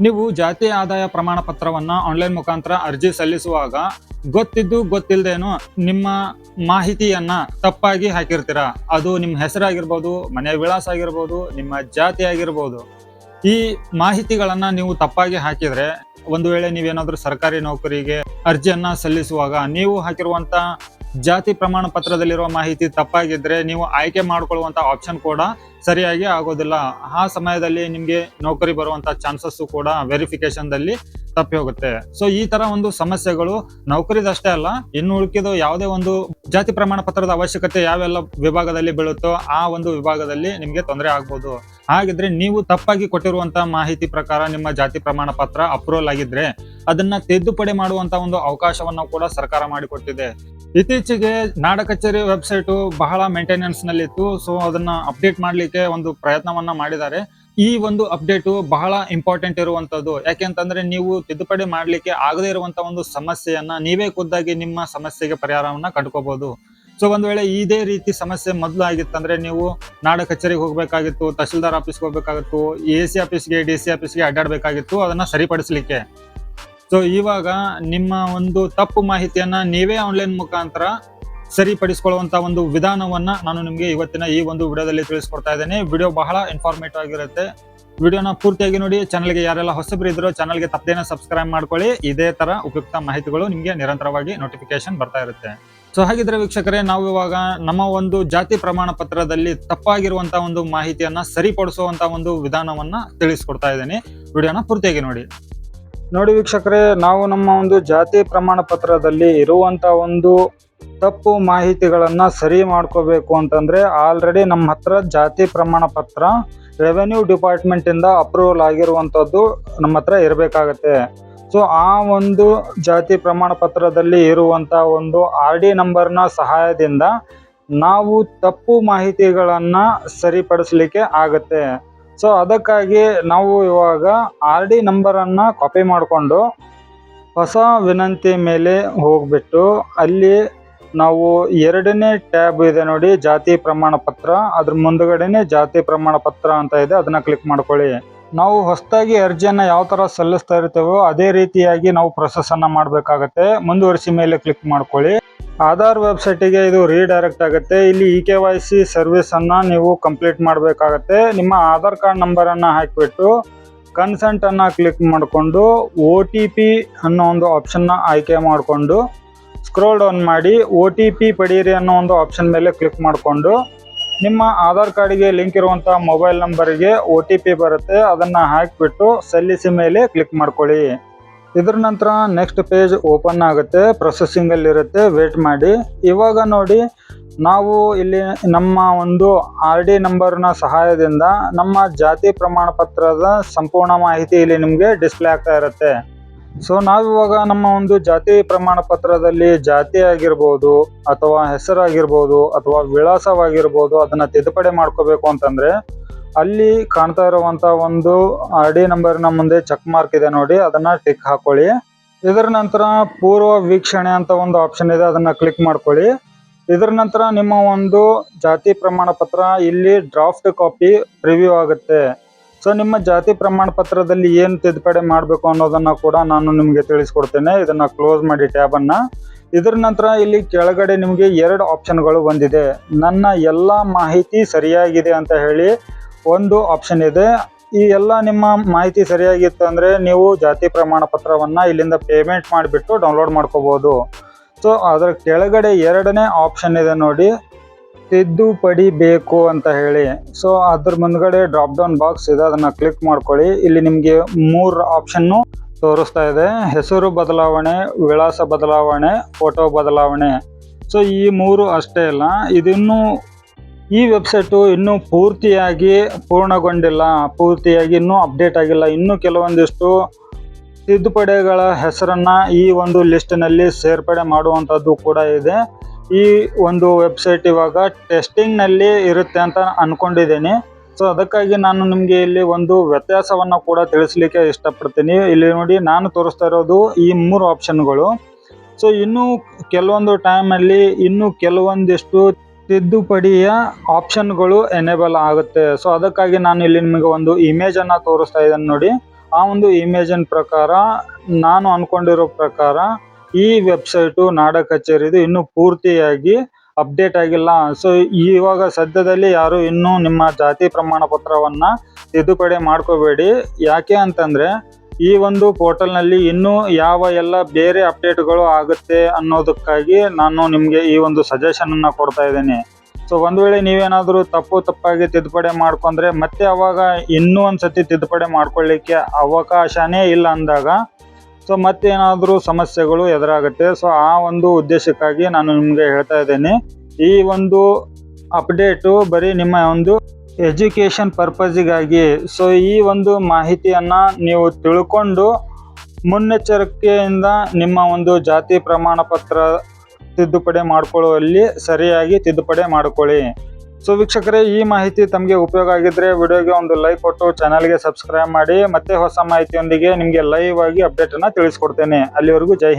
ನೀವು ಜಾತಿ ಆದಾಯ ಪ್ರಮಾಣ ಪತ್ರವನ್ನ ಆನ್ಲೈನ್ ಮುಖಾಂತರ ಅರ್ಜಿ ಸಲ್ಲಿಸುವಾಗ ಗೊತ್ತಿದ್ದು ಗೊತ್ತಿಲ್ಲದೇನೋ ನಿಮ್ಮ ಮಾಹಿತಿಯನ್ನ ತಪ್ಪಾಗಿ ಹಾಕಿರ್ತೀರಾ. ಅದು ನಿಮ್ಮ ಹೆಸರಾಗಿರ್ಬೋದು, ಮನೆ ವಿಳಾಸ ಆಗಿರ್ಬೋದು, ನಿಮ್ಮ ಜಾತಿ ಆಗಿರ್ಬೋದು. ಈ ಮಾಹಿತಿಗಳನ್ನ ನೀವು ತಪ್ಪಾಗಿ ಹಾಕಿದ್ರೆ, ಒಂದು ವೇಳೆ ನೀವೇನಾದ್ರೂ ಸರ್ಕಾರಿ ನೌಕರಿಗೆ ಅರ್ಜಿಯನ್ನ ಸಲ್ಲಿಸುವಾಗ ನೀವು ಹಾಕಿರುವಂತ ಜಾತಿ ಪ್ರಮಾಣ ಪತ್ರದಲ್ಲಿರುವ ಮಾಹಿತಿ ತಪ್ಪಾಗಿದ್ರೆ ನೀವು ಆಯ್ಕೆ ಮಾಡ್ಕೊಳ್ಳುವಂತ ಆಪ್ಷನ್ ಕೂಡ ಸರಿಯಾಗಿ ಆಗೋದಿಲ್ಲ. ಆ ಸಮಯದಲ್ಲಿ ನಿಮ್ಗೆ ನೌಕರಿ ಬರುವಂತ ಚಾನ್ಸಸ್ ಕೂಡ ವೆರಿಫಿಕೇಶನ್ ದಲ್ಲಿ ತಪ್ಪಿ ಹೋಗುತ್ತೆ. ಸೊ ಈ ತರ ಒಂದು ಸಮಸ್ಯೆಗಳು ನೌಕರಿದಷ್ಟೇ ಅಲ್ಲ, ಇನ್ನು ಉಳಿದ ಯಾವುದೇ ಒಂದು ಜಾತಿ ಪ್ರಮಾಣ ಪತ್ರದ ಅವಶ್ಯಕತೆ ಯಾವೆಲ್ಲ ವಿಭಾಗದಲ್ಲಿ ಬೀಳುತ್ತೋ ಆ ಒಂದು ವಿಭಾಗದಲ್ಲಿ ನಿಮ್ಗೆ ತೊಂದರೆ ಆಗ್ಬೋದು. ಹಾಗಿದ್ರೆ ನೀವು ತಪ್ಪಾಗಿ ಕೊಟ್ಟಿರುವಂತ ಮಾಹಿತಿ ಪ್ರಕಾರ ನಿಮ್ಮ ಜಾತಿ ಪ್ರಮಾಣ ಪತ್ರ ಅಪ್ರೂವಲ್ ಆಗಿದ್ರೆ ಅದನ್ನ ತಿದ್ದುಪಡಿ ಮಾಡುವಂತ ಒಂದು ಅವಕಾಶವನ್ನು ಕೂಡ ಸರ್ಕಾರ ಮಾಡಿಕೊಟ್ಟಿದೆ. ಇತ್ತೀಚೆಗೆ ನಾಡ ಕಚೇರಿ ವೆಬ್ಸೈಟ್ ಬಹಳ ಮೇಂಟೆನೆನ್ಸ್ ನಲ್ಲಿ ಇತ್ತು. ಸೊ ಅದನ್ನ ಅಪ್ಡೇಟ್ ಮಾಡ್ಲಿಕ್ಕೆ ಒಂದು ಪ್ರಯತ್ನವನ್ನ ಮಾಡಿದ್ದಾರೆ. ಈ ಒಂದು ಅಪ್ಡೇಟ್ ಬಹಳ ಇಂಪಾರ್ಟೆಂಟ್ ಇರುವಂತದ್ದು. ಯಾಕೆಂತಂದ್ರೆ ನೀವು ತಿದ್ದುಪಡಿ ಮಾಡ್ಲಿಕ್ಕೆ ಆಗದೇ ಇರುವಂತ ಒಂದು ಸಮಸ್ಯೆಯನ್ನ ನೀವೇ ಖುದ್ದಾಗಿ ನಿಮ್ಮ ಸಮಸ್ಯೆಗೆ ಪರಿಹಾರವನ್ನ ಕಂಡುಕೋಬಹುದು. ಸೊ ಒಂದ್ ವೇಳೆ ಇದೇ ರೀತಿ ಸಮಸ್ಯೆ ಮೊದಲು ಆಗಿತ್ತಂದ್ರೆ ನೀವು ನಾಡ ಕಚೇರಿಗೆ ಹೋಗ್ಬೇಕಾಗಿತ್ತು, ತಹಶೀಲ್ದಾರ್ ಆಫೀಸ್ಗೆ ಹೋಗ್ಬೇಕಾಗಿತ್ತು, AC ಆಫೀಸ್ಗೆ, DC ಆಫೀಸ್ಗೆ ಅಡ್ಡಾಡ್ಬೇಕಾಗಿತ್ತು ಅದನ್ನ ಸರಿಪಡಿಸ್ಲಿಕ್ಕೆ. ಸೊ ಇವಾಗ ನಿಮ್ಮ ಒಂದು ತಪ್ಪು ಮಾಹಿತಿಯನ್ನ ನೀವೇ ಆನ್ಲೈನ್ ಮುಖಾಂತರ ಸರಿಪಡಿಸಿಕೊಳ್ಳುವಂತ ಒಂದು ವಿಧಾನವನ್ನ ನಾನು ನಿಮ್ಗೆ ಇವತ್ತಿನ ಈ ಒಂದು ವಿಡಿಯೋದಲ್ಲಿ ತಿಳಿಸ್ಕೊಡ್ತಾ ಇದ್ದೇನೆ. ವಿಡಿಯೋ ಬಹಳ ಇನ್ಫಾರ್ಮೇಟಿವ್ ಆಗಿರುತ್ತೆ. ವಿಡಿಯೋನ ಪೂರ್ತಿಯಾಗಿ ನೋಡಿ. ಚಾನಲ್ಗೆ ಯಾರೆಲ್ಲ ಹೊಸಬರು ಇದ್ರೋ ಚಾನಲ್ಗೆ ತಪ್ಪದೇನ ಸಬ್ಸ್ಕ್ರೈಬ್ ಮಾಡ್ಕೊಳ್ಳಿ. ಇದೇ ತರ ಉಪಯುಕ್ತ ಮಾಹಿತಿಗಳು ನಿಮ್ಗೆ ನಿರಂತರವಾಗಿ ನೋಟಿಫಿಕೇಶನ್ ಬರ್ತಾ ಇರುತ್ತೆ. ಸೊ ಹಾಗಿದ್ರೆ ವೀಕ್ಷಕರೇ, ನಾವು ಇವಾಗ ನಮ್ಮ ಒಂದು ಜಾತಿ ಪ್ರಮಾಣ ಪತ್ರದಲ್ಲಿ ತಪ್ಪಾಗಿರುವಂತ ಒಂದು ಮಾಹಿತಿಯನ್ನ ಸರಿಪಡಿಸುವಂತ ಒಂದು ವಿಧಾನವನ್ನ ತಿಳಿಸ್ಕೊಡ್ತಾ ಇದ್ದೇನೆ. ವಿಡಿಯೋನ ಪೂರ್ತಿಯಾಗಿ ನೋಡಿ. ನೋಡಿ ವೀಕ್ಷಕರೇ, ನಾವು ನಮ್ಮ ಒಂದು ಜಾತಿ ಪ್ರಮಾಣ ಪತ್ರದಲ್ಲಿ ಇರುವಂತ ಒಂದು ತಪ್ಪು ಮಾಹಿತಿಗಳನ್ನ ಸರಿ ಮಾಡ್ಕೋಬೇಕು ಅಂತಂದ್ರೆ ಆಲ್ರೆಡಿ ನಮ್ಮ ಹತ್ರ ಜಾತಿ ಪ್ರಮಾಣ ಪತ್ರ ರೆವೆನ್ಯೂ ಡಿಪಾರ್ಟ್ಮೆಂಟ್ ಇಂದ ಅಪ್ರೂವಲ್ ಆಗಿರುವಂತದ್ದು ನಮ್ಮ ಹತ್ರ ಇರಬೇಕಾಗತ್ತೆ. ಸೊ ಆ ಒಂದು ಜಾತಿ ಪ್ರಮಾಣ ಪತ್ರದಲ್ಲಿ ಇರುವಂತ ಒಂದು RD ನಂಬರ್ನ ಸಹಾಯದಿಂದ ನಾವು ತಪ್ಪು ಮಾಹಿತಿಗಳನ್ನ ಸರಿಪಡಿಸ್ಲಿಕ್ಕೆ ಆಗತ್ತೆ. ಸೊ ಅದಕ್ಕಾಗಿ ನಾವು ಇವಾಗ RD ನಂಬರನ್ನು ಕಾಪಿ ಮಾಡಿಕೊಂಡು ಹೊಸ ವಿನಂತಿ ಮೇಲೆ ಹೋಗ್ಬಿಟ್ಟು ಅಲ್ಲಿ ನಾವು ಎರಡನೇ ಟ್ಯಾಬ್ ಇದೆ ನೋಡಿ, ಜಾತಿ ಪ್ರಮಾಣ ಪತ್ರ, ಅದ್ರ ಮುಂದುಗಡೆನೆ ಜಾತಿ ಪ್ರಮಾಣ ಪತ್ರ ಅಂತ ಇದೆ, ಅದನ್ನ ಕ್ಲಿಕ್ ಮಾಡ್ಕೊಳ್ಳಿ. ನಾವು ಹೊಸದಾಗಿ ಅರ್ಜಿಯನ್ನ ಯಾವ ತರ ಸಲ್ಲಿಸ್ತಾ ಇರ್ತೇವೋ ಅದೇ ರೀತಿಯಾಗಿ ನಾವು ಪ್ರೊಸೆಸ್ ಅನ್ನ ಮಾಡ್ಬೇಕಾಗತ್ತೆ. ಮುಂದುವರಿಸಿ ಮೇಲೆ ಕ್ಲಿಕ್ ಮಾಡ್ಕೊಳ್ಳಿ. ಆಧಾರ್ ವೆಬ್ಸೈಟಿಗೆ ಇದು ರೀಡೈರೆಕ್ಟ್ ಆಗುತ್ತೆ. ಇಲ್ಲಿ EKYC ಸರ್ವಿಸ್ ಅನ್ನ ನೀವು ಕಂಪ್ಲೀಟ್ ಮಾಡಬೇಕಾಗತ್ತೆ. ನಿಮ್ಮ ಆಧಾರ್ ಕಾರ್ಡ್ ನಂಬರ್ ಅನ್ನ ಹಾಕಿಬಿಟ್ಟು ಕನ್ಸೆಂಟ್ ಅನ್ನ ಕ್ಲಿಕ್ ಮಾಡಿಕೊಂಡು OTP ಅನ್ನೋ ಒಂದು ಆಪ್ಷನ್ ನ ಆಯ್ಕೆ ಮಾಡಿಕೊಂಡು ಸ್ಕ್ರೋಲ್ ಡೌನ್ ಮಾಡಿ OTP ಪಡೀರಿ ಅನ್ನೋ ಒಂದು ಆಪ್ಷನ್ ಮೇಲೆ ಕ್ಲಿಕ್ ಮಾಡಿಕೊಂಡು ನಿಮ್ಮ ಆಧಾರ್ ಕಾರ್ಡ್ಗೆ ಲಿಂಕ್ ಇರುವಂತ ಮೊಬೈಲ್ ನಂಬರ್ಗೆ OTP ಬರುತ್ತೆ, ಅದನ್ನ ಹಾಕಿಬಿಟ್ಟು ಸಲ್ಲಿಸಿ ಮೇಲೆ ಕ್ಲಿಕ್ ಮಾಡ್ಕೊಳ್ಳಿ. ಇದ್ರ ನಂತರ ನೆಕ್ಸ್ಟ್ ಪೇಜ್ ಓಪನ್ ಆಗುತ್ತೆ, ಪ್ರೊಸೆಸಿಂಗ್ ಅಲ್ಲಿ ಇರುತ್ತೆ, ವೇಟ್ ಮಾಡಿ. ಇವಾಗ ನೋಡಿ, ನಾವು ಇಲ್ಲಿ ನಮ್ಮ ಒಂದು RD ನಂಬರ್ನ ಸಹಾಯದಿಂದ ನಮ್ಮ ಜಾತಿ ಪ್ರಮಾಣ ಪತ್ರದ ಸಂಪೂರ್ಣ ಮಾಹಿತಿ ಇಲ್ಲಿ ನಿಮಗೆ ಡಿಸ್ಪ್ಲೇ ಆಗ್ತಾ ಇರುತ್ತೆ. ಸೊ ನಾವಿವಾಗ ನಮ್ಮ ಒಂದು ಜಾತಿ ಪ್ರಮಾಣ ಪತ್ರದಲ್ಲಿ ಜಾತಿ ಆಗಿರ್ಬೋದು ಅಥವಾ ಹೆಸರಾಗಿರ್ಬೋದು ಅಥವಾ ವಿಳಾಸವಾಗಿರ್ಬೋದು ಅದನ್ನ ತಿದ್ದುಪಡಿ ಮಾಡ್ಕೋಬೇಕು ಅಂತಂದ್ರೆ ಅಲ್ಲಿ ಕಾಣ್ತಾ ಇರುವಂತ ಒಂದು RD ನಂಬರ್ನ ಮುಂದೆ ಚೆಕ್ ಮಾರ್ಕ್ ಇದೆ ನೋಡಿ, ಅದನ್ನ ಟಿಕ್ ಹಾಕೊಳ್ಳಿ. ಇದರ ನಂತರ ಪೂರ್ವ ವೀಕ್ಷಣೆ ಅಂತ ಒಂದು ಆಪ್ಷನ್ ಇದೆ, ಅದನ್ನ ಕ್ಲಿಕ್ ಮಾಡ್ಕೊಳ್ಳಿ. ಇದರ ನಂತರ ನಿಮ್ಮ ಒಂದು ಜಾತಿ ಪ್ರಮಾಣ ಪತ್ರ ಇಲ್ಲಿ ಡ್ರಾಫ್ಟ್ ಕಾಪಿ ಪ್ರಿವ್ಯೂ ಆಗುತ್ತೆ. ಸೊ ನಿಮ್ಮ ಜಾತಿ ಪ್ರಮಾಣ ಪತ್ರದಲ್ಲಿ ಏನು ತಿದ್ದುಪಡಿ ಮಾಡಬೇಕು ಅನ್ನೋದನ್ನ ಕೂಡ ನಾನು ನಿಮಗೆ ತಿಳಿಸ್ಕೊಡ್ತೇನೆ. ಇದನ್ನ ಕ್ಲೋಸ್ ಮಾಡಿ ಟ್ಯಾಬ್ ಅನ್ನ. ಇದರ ನಂತರ ಇಲ್ಲಿ ಕೆಳಗಡೆ ನಿಮಗೆ 2 ಆಪ್ಷನ್ಗಳು ಬಂದಿದೆ. ನನ್ನ ಎಲ್ಲ ಮಾಹಿತಿ ಸರಿಯಾಗಿದೆ ಅಂತ ಹೇಳಿ ಒಂದು ಆಪ್ಷನ್ ಇದೆ. ಈ ಎಲ್ಲ ನಿಮ್ಮ ಮಾಹಿತಿ ಸರಿಯಾಗಿತ್ತು ಅಂದ್ರೆ ನೀವು ಜಾತಿ ಪ್ರಮಾಣ ಪತ್ರವನ್ನ ಇಲ್ಲಿಂದ ಪೇಮೆಂಟ್ ಮಾಡಿಬಿಟ್ಟು ಡೌನ್ಲೋಡ್ ಮಾಡ್ಕೋಬಹುದು. ಸೊ ಅದರ ಕೆಳಗಡೆ 2ನೇ ಆಪ್ಷನ್ ಇದೆ ನೋಡಿ, ತಿದ್ದುಪಡಿ ಬೇಕು ಅಂತ ಹೇಳಿ. ಸೊ ಅದ್ರ ಮುಂದ್ಗಡೆ ಡ್ರಾಪ್ ಡೌನ್ ಬಾಕ್ಸ್ ಇದೆ, ಅದನ್ನ ಕ್ಲಿಕ್ ಮಾಡ್ಕೊಳ್ಳಿ. ಇಲ್ಲಿ ನಿಮ್ಗೆ 3 ಆಪ್ಷನ್ ತೋರಿಸ್ತಾ ಇದೆ, ಹೆಸರು ಬದಲಾವಣೆ, ವಿಳಾಸ ಬದಲಾವಣೆ, ಫೋಟೋ ಬದಲಾವಣೆ. ಸೊ ಈ 3 ಅಷ್ಟೇ ಅಲ್ಲ, ಇದಿನ್ನೂ ಈ ವೆಬ್ಸೈಟು ಇನ್ನೂ ಪೂರ್ತಿಯಾಗಿ ಪೂರ್ಣಗೊಂಡಿಲ್ಲ, ಪೂರ್ತಿಯಾಗಿ ಇನ್ನೂ ಅಪ್ಡೇಟ್ ಆಗಿಲ್ಲ. ಇನ್ನೂ ಕೆಲವೊಂದಿಷ್ಟು ತಿದ್ದುಪಡಿಗಳ ಹೆಸರನ್ನ ಈ ಒಂದು ಲಿಸ್ಟ್ನಲ್ಲಿ ಸೇರ್ಪಡೆ ಮಾಡುವಂಥದ್ದು ಕೂಡ ಇದೆ. ಈ ಒಂದು ವೆಬ್ಸೈಟ್ ಇವಾಗ ಟೆಸ್ಟಿಂಗ್ ನಲ್ಲಿ ಇರುತ್ತೆ ಅಂತ ಅನ್ಕೊಂಡಿದ್ದೀನಿ. ಸೊ ಅದಕ್ಕಾಗಿ ನಾನು ನಿಮಗೆ ಇಲ್ಲಿ ಒಂದು ವ್ಯತ್ಯಾಸವನ್ನ ಕೂಡ ತಿಳಿಸ್ಲಿಕ್ಕೆ ಇಷ್ಟಪಡ್ತೀನಿ. ಇಲ್ಲಿ ನೋಡಿ, ನಾನು ತೋರಿಸ್ತಾ ಇರೋದು ಈ 3 ಆಪ್ಷನ್ಗಳು. ಸೊ ಇನ್ನು ಕೆಲವೊಂದು ಟೈಮಲ್ಲಿ ಇನ್ನು ಕೆಲವೊಂದಿಷ್ಟು ತಿದ್ದುಪಡಿಯ ಆಪ್ಷನ್ಗಳು ಎನೇಬಲ್ ಆಗುತ್ತೆ. ಸೊ ಅದಕ್ಕಾಗಿ ನಾನು ಇಲ್ಲಿ ನಿಮಗೆ ಒಂದು ಇಮೇಜ್ ಅನ್ನ ತೋರಿಸ್ತಾ ಇದ್ದೇನೆ ನೋಡಿ. ಆ ಒಂದು ಇಮೇಜಿನ ಪ್ರಕಾರ ನಾನು ಅನ್ಕೊಂಡಿರೋ ಪ್ರಕಾರ ಈ ವೆಬ್ಸೈಟು ನಾಡ ಕಚೇರಿದು ಇನ್ನೂ ಪೂರ್ತಿಯಾಗಿ ಅಪ್ಡೇಟ್ ಆಗಿಲ್ಲ. ಸೊ ಇವಾಗ ಸದ್ಯದಲ್ಲಿ ಯಾರು ಇನ್ನೂ ನಿಮ್ಮ ಜಾತಿ ಪ್ರಮಾಣ ಪತ್ರವನ್ನ ತಿದ್ದುಪಡಿ ಮಾಡ್ಕೋಬೇಡಿ. ಯಾಕೆ ಅಂತಂದ್ರೆ ಈ ಒಂದು ಪೋರ್ಟಲ್ನಲ್ಲಿ ಇನ್ನೂ ಯಾವ ಎಲ್ಲ ಬೇರೆ ಅಪ್ಡೇಟ್ಗಳು ಆಗುತ್ತೆ ಅನ್ನೋದಕ್ಕಾಗಿ ನಾನು ನಿಮಗೆ ಈ ಒಂದು ಸಜೆಷನ್ ಅನ್ನ ಕೊಡ್ತಾ ಇದ್ದೀನಿ. ಸೊ ಒಂದ್ ವೇಳೆ ನೀವೇನಾದ್ರೂ ತಪ್ಪಾಗಿ ತಿದ್ದುಪಡಿ ಮಾಡ್ಕೊಂಡ್ರೆ ಮತ್ತೆ ಅವಾಗ ಇನ್ನೂ ಒಂದ್ಸತಿ ತಿದ್ದುಪಡಿ ಮಾಡ್ಕೊಳ್ಳಿಕ್ಕೆ ಅವಕಾಶನೇ ಇಲ್ಲ ಅಂದಾಗ ಸೊ ಮತ್ತೇನಾದ್ರೂ ಸಮಸ್ಯೆಗಳು ಎದುರಾಗುತ್ತೆ. ಸೊ ಆ ಒಂದು ಉದ್ದೇಶಕ್ಕಾಗಿ ನಾನು ನಿಮ್ಗೆ ಹೇಳ್ತಾ ಇದ್ದೇನೆ, ಈ ಒಂದು ಅಪ್ಡೇಟು ಬರೀ ನಿಮ್ಮ ಒಂದು ಎಜುಕೇಶನ್ ಪರ್ಪಸ್ಗಾಗಿ. ಸೊ ಈ ಒಂದು ಮಾಹಿತಿಯನ್ನ ನೀವು ತಿಳ್ಕೊಂಡು ಮುನ್ನೆಚ್ಚರಿಕೆಯಿಂದ ನಿಮ್ಮ ಒಂದು ಜಾತಿ ಪ್ರಮಾಣ ಪತ್ರ ತಿದ್ದುಪಡಿ ಮಾಡ್ಕೊಳ್ಳುವಲ್ಲಿ ಸರಿಯಾಗಿ ತಿದ್ದುಪಡಿ ಮಾಡ್ಕೊಳ್ಳಿ. ಸೊ ವೀಕ್ಷಕರೇ, ಈ ಮಾಹಿತಿ ತಮಗೆ ಉಪಯೋಗ ಆಗಿದ್ರೆ ವಿಡಿಯೋಗೆ ಒಂದು ಲೈಕ್ ಕೊಟ್ಟು ಚಾನಲ್ಗೆ ಸಬ್ಸ್ಕ್ರೈಬ್ ಮಾಡಿ. ಮತ್ತೆ ಹೊಸ ಮಾಹಿತಿಯೊಂದಿಗೆ ನಿಮಗೆ ಲೈವ್ ಆಗಿ ಅಪ್ಡೇಟ್ ಅನ್ನ ತಿಳಿಸ್ಕೊಡ್ತೇನೆ. ಅಲ್ಲಿವರೆಗೂ ಜೈ ಹಿಂದ್.